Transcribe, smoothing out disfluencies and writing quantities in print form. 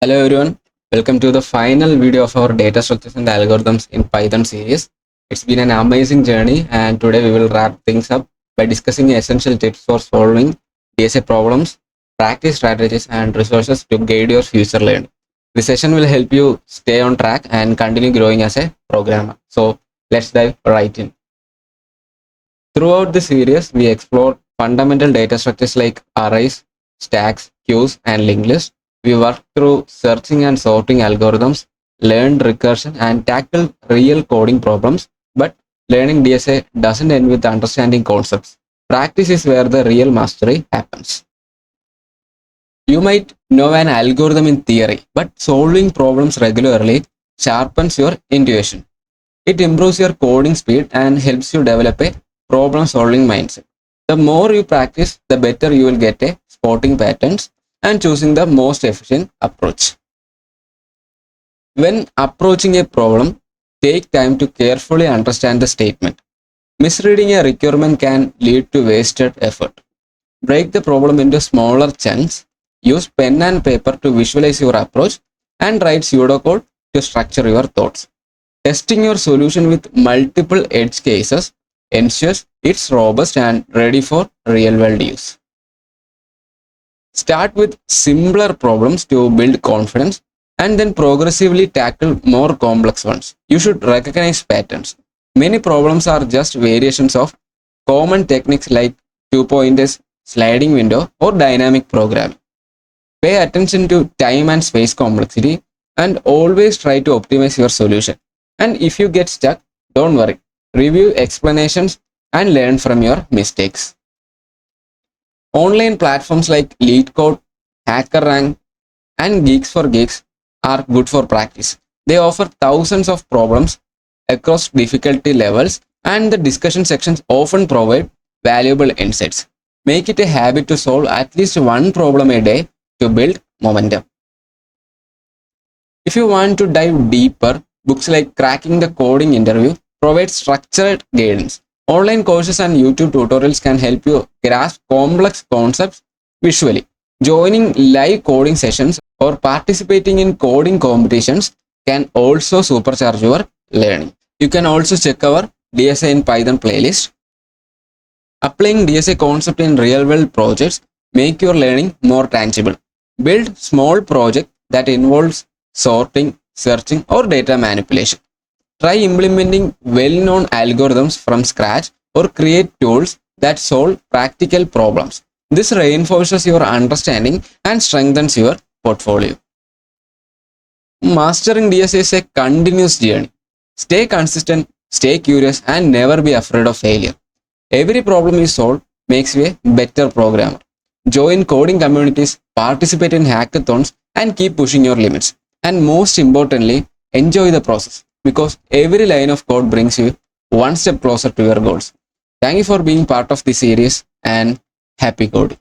Hello everyone, welcome to the final video of our data structures and algorithms in Python series. It's been an amazing journey and today we will wrap things up by discussing essential tips for solving DSA problems, practice strategies and resources to guide your future learning. This session will help you stay on track and continue growing as a programmer. So let's dive right in. Throughout the series, we explore fundamental data structures like arrays, stacks, queues and linked lists. We worked through searching and sorting algorithms, learned recursion, and tackled real coding problems. But learning DSA doesn't end with understanding concepts. Practice is where the real mastery happens. You might know an algorithm in theory, but solving problems regularly sharpens your intuition. It improves your coding speed and helps you develop a problem-solving mindset. The more you practice, the better you will get at spotting patterns and choosing the most efficient approach. When approaching a problem, take time to carefully understand the statement. Misreading a requirement can lead to wasted effort. Break the problem into smaller chunks. Use pen and paper to visualize your approach and write pseudocode to structure your thoughts. Testing your solution with multiple edge cases ensures it's robust and ready for real-world use. Start with simpler problems to build confidence and then progressively tackle more complex ones. You should recognize patterns. Many problems are just variations of common techniques like two-pointers, sliding window, or dynamic programming. Pay attention to time and space complexity and always try to optimize your solution. And if you get stuck, don't worry. Review explanations and learn from your mistakes. Online platforms like LeetCode, HackerRank, and Geeks for Geeks are good for practice. They offer thousands of problems across difficulty levels, and the discussion sections often provide valuable insights. Make it a habit to solve at least one problem a day to build momentum. If you want to dive deeper, books like Cracking the Coding Interview provide structured guidance. Online courses and YouTube tutorials can help you grasp complex concepts visually. Joining live coding sessions or participating in coding competitions can also supercharge your learning. You can also check our DSA in Python playlist. Applying DSA concept in real-world projects make your learning more tangible. Build small project that involves sorting, searching, or data manipulation. Try implementing well-known algorithms from scratch or create tools that solve practical problems. This reinforces your understanding and strengthens your portfolio. Mastering DSA is a continuous journey. Stay consistent, stay curious, and never be afraid of failure. Every problem you solve makes you a better programmer. Join coding communities, participate in hackathons, and keep pushing your limits. And most importantly, enjoy the process, because every line of code brings you one step closer to your goals. Thank you for being part of this series and happy coding.